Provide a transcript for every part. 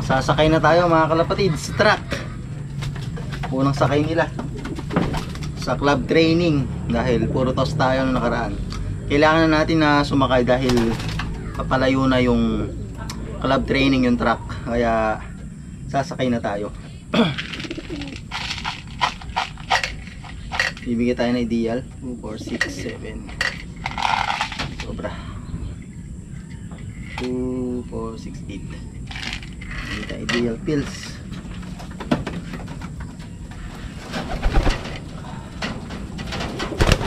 Sasakay na tayo mga kalapatid sa truck. Unang sakay nila sa club training dahil puro toss tayo nung nakaraan. Kailangan na natin na sumakay dahil papalayo na yung club training yung truck. Kaya sasakay na tayo. Bibigyan tayo ng ideal 2, 4, 6, 7. Sobra 2, 4, 6, 8. Bibigyan tayo ideal pills.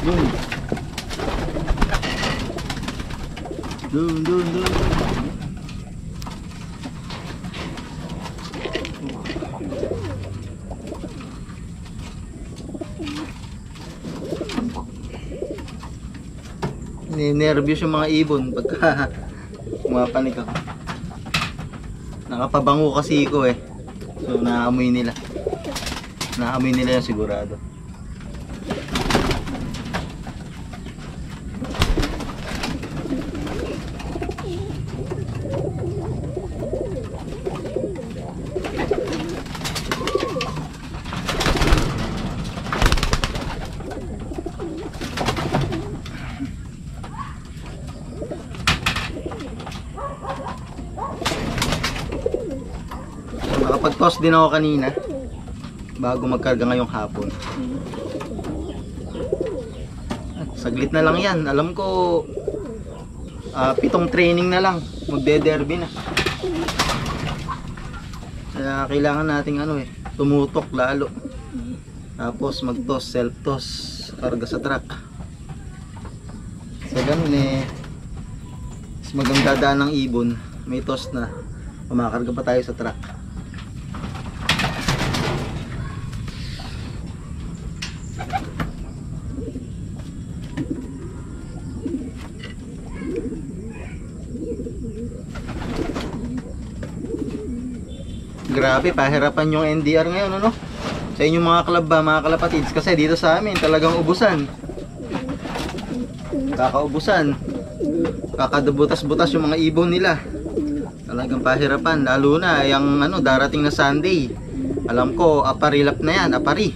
Dun. Nervous yung mga ibon pagka pumapanik ako. Nakapabango kasi ko eh. So naamoy nila. Naamoy nila yung sigurado. Nakapag-toss din ako kanina bago magkarga ngayong hapon. Saglit na lang yan. Alam ko 7 training na lang magde-derby na. Kaya kailangan nating tumutok lalo. Tapos mag-toss, self-toss, karga sa truck. Sa ganun mas maganda daan ng ibon. May toss na, kumakarga pa tayo sa truck. Grabe, pahirapan yung NDR ngayon, ano? Sa inyong mga club ba, mga kalapatids? Kasi dito sa amin, talagang ubusan. Kakaubusan. Kakabutas-butas yung mga ibon nila. Talagang pahirapan. Lalo na, yung darating na Sunday. Alam ko, aparilap na yan, apari.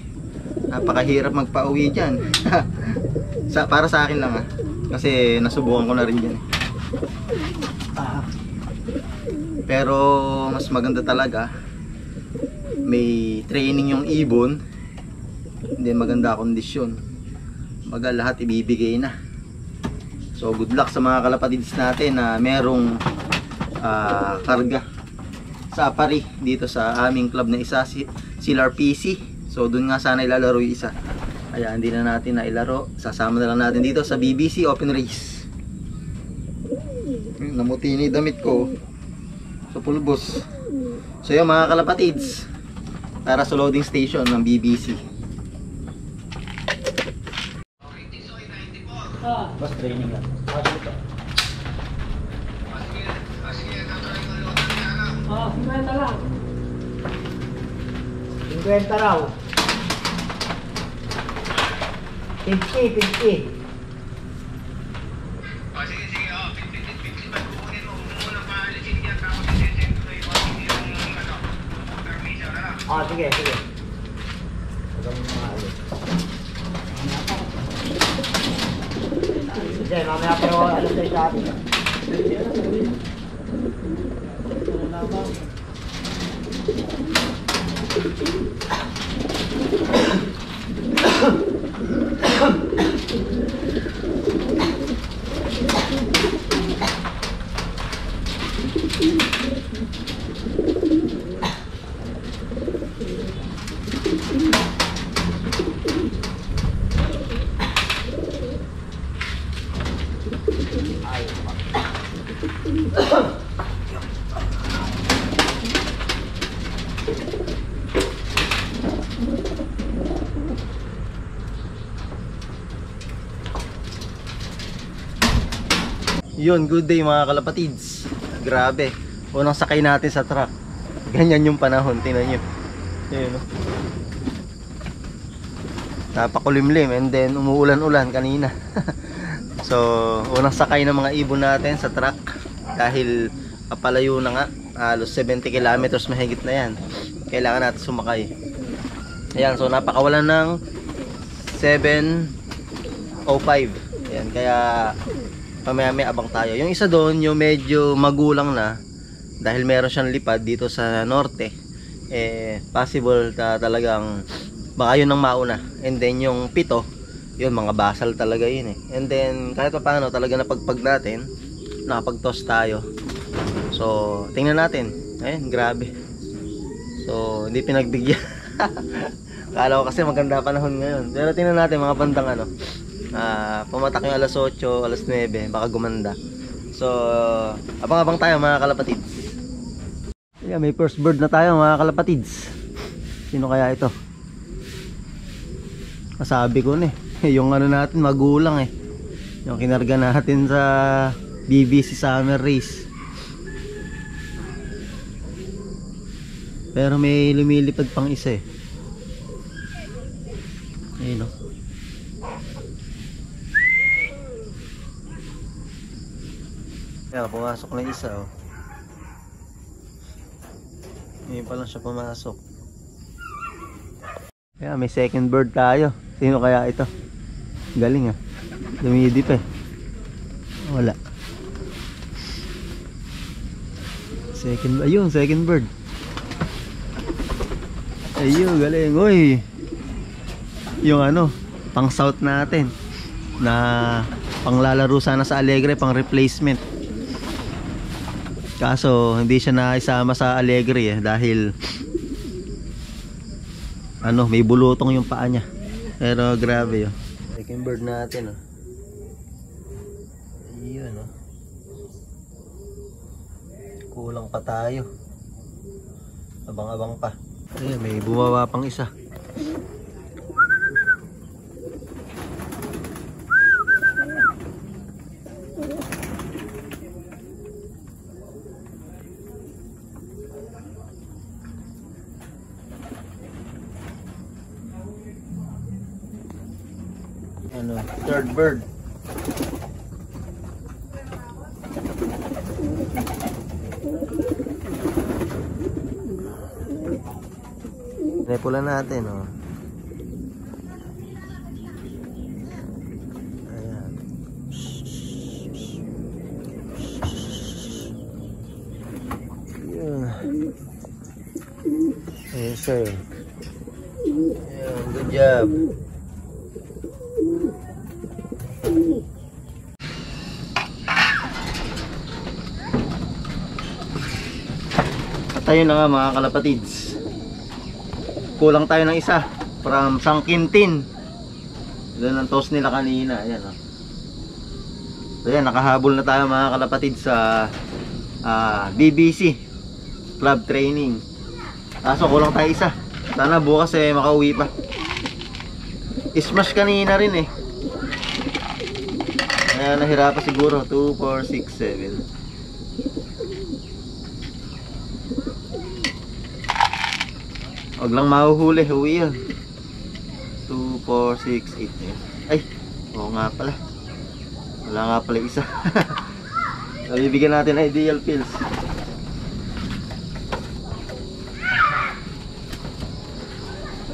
Napakahirap magpa-uwi dyan. Para sa akin lang kasi nasubukan ko na rin dyan. Pero, mas maganda talaga. May training yung ibon, hindi maganda kondisyon, baga lahat ibibigay na. So good luck sa mga kalapatids natin na merong karga sa apari dito sa aming club na isa, Silar PC. So dun nga sana ilalaro yung isa, kaya hindi na natin na ilaro. Sasama na lang natin dito sa BBC Open Race. Namuti ni damit ko sa pulbos. So yung mga kalapatids, para sa loading station ng BBC. Bus training lang. 50 lang. 50 raw. 50. Sige. Sige, mamaya pero alas tayo sa atin. Yun, good day mga kalapatids. Grabe, unang sakay natin sa truck. Ganyan yung panahon, tingnan nyo. Ayun, napakulimlim and then umuulan-ulan kanina. So unang sakay ng mga ibon natin sa truck dahil papalayo na nga. Halos 70 kilometers mahigit na yan. Kailangan natin sumakay. Ayan, so napakawalan ng 7:05. Ayan, kaya pamaya-maya abang tayo. Yung isa doon, yung medyo magulang na, dahil meron siyang lipad dito sa norte, possible na talagang baka yun ang mauna. And then yung pito, yun mga basal talaga yun And then kahit pa paano talaga napagpag natin, nakapag-toss tayo. So tingnan natin. Ayun, grabe. So hindi pinagbigyan. Kala ko kasi maganda panahon ngayon. Pero tingnan natin mga bandang pumatak yung alas 8, alas 9, baka gumanda. So abang-abang tayo mga kalapatids. Yeah, may first bird na tayo mga kalapatids. Sino kaya ito? Masabi ko na yung natin magulang yung kinarga natin sa BBC Summer Race. Pero may lumilipad pang isa ayun pumasok na isa ngayon pa lang siya pumasok. May second bird tayo. Sino kaya ito? Galing dumidip wala. Second bird. Ayun, galing. Uy, yung pang south natin na panglalaro sana sa Alegre, pang replacement. Kaso hindi siya naisama sa Alegre dahil may bulutong yung paa niya. Pero grabe second bird natin ayun kulang pa tayo. Abang-abang pa. Ayun, may bumaba pang isa. Third bird. Pula natin ayan. Yes sir. Ayan, good job. At ayun na nga mga kalapatids, kulang tayo ng isa from Sangkintin. Doon ang toss nila kanina. Ayan So yan, nakahabol na tayo mga kalapatid sa BBC club training. Kaso kulang tayo isa. Sana bukas makauwi pa. Smash kanina rin kaya nahirapan siguro. 2, 4, 6, 7. Huwag lang mahuhuli, huwi yun. 2, 4, 6, 8. Ay, oo nga pala. Wala nga pala isa. So, bibigyan natin ideal pills.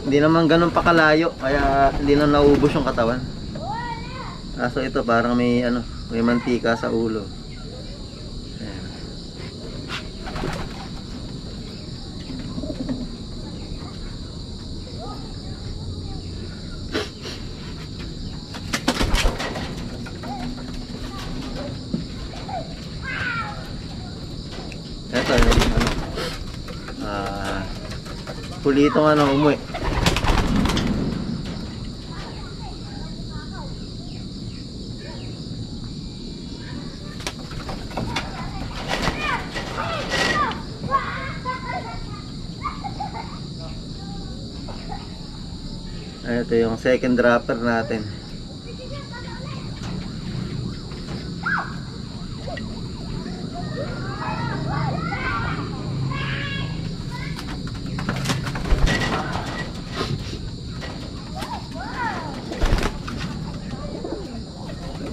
Hindi naman ganun pa kalayo, kaya hindi na naubos yung katawan. Kaso ito parang may may mantika sa ulo. Ito yung huli itong umuwi. Ito yung second dropper natin.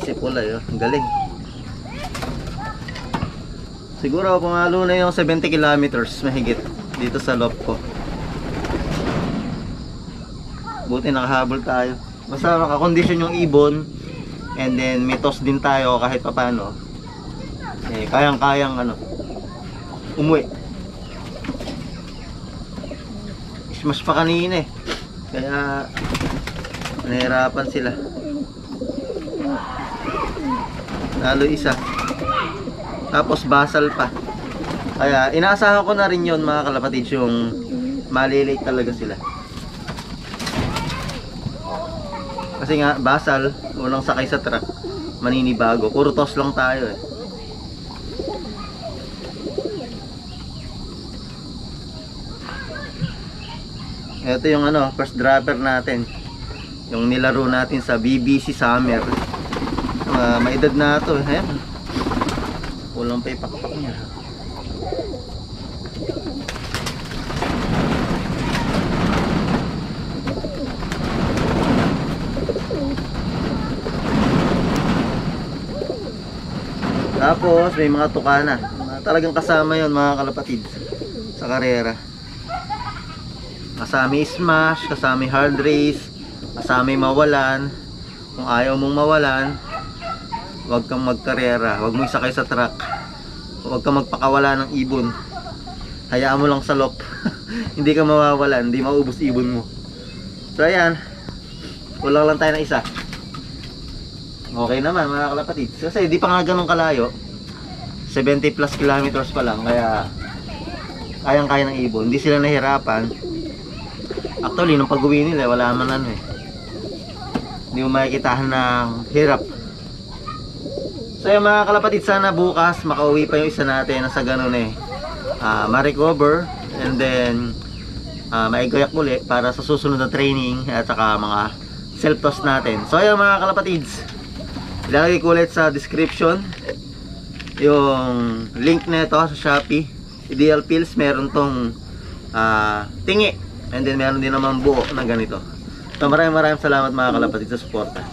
Si pula yun, ang galing. Siguro pumalo na yung 70 kilometers mahigit dito sa loop ko. Buti nakahabol tayo. Basta nakakondisyon yung ibon. And then may toss din tayo kahit papano. Eh, kayang-kayang umuwi. Smash pa kanina eh. Kaya nahirapan sila. Lalo isa. Tapos basal pa. Kaya inaasahan ko na rin yon mga kalapatids, yung malilate talaga sila. Kasi nga basal, unang sakay sa truck, maninibago. Puro toss lang tayo eh. Ito yung first dropper natin. Yung nilaro natin sa BBC Summer. May edad na ito. Ayan. Kulang pa ipakpak niya. Tapos may mga tukana. Talagang kasama yon mga kalapatids sa karera. Kasama smash, kasama hard race, kasama mawalan. Kung ayaw mong mawalan, huwag kang magkarera, huwag mong isakay sa truck, huwag kang magpakawala ng ibon. Hayaan mo lang sa loop. Hindi ka mawawalan, hindi maubos ibon mo. So ayan, kulang lang tayo na isa. Okay naman mga kalapatids. Kasi di pa nga ganun kalayo. 70 plus kilometers pa lang. Kaya kayang-kaya ng ibon. Hindi sila nahirapan. Actually, nung pag-uwi nila, wala man hindi mo makikitahan ng hirap. So yung mga kalapatids, sana bukas makauwi pa yung isa natin na sa ganun ma-recover. And then maigayak uli para sa susunod na training at saka mga self-toss natin. So yung mga kalapatids, ilalagay ko ulit sa description yung link nito sa Shopee. Ideal Pills, meron tong tingi, and then meron din naman buo na ganito. So maraming salamat mga kalapatids sa suporta.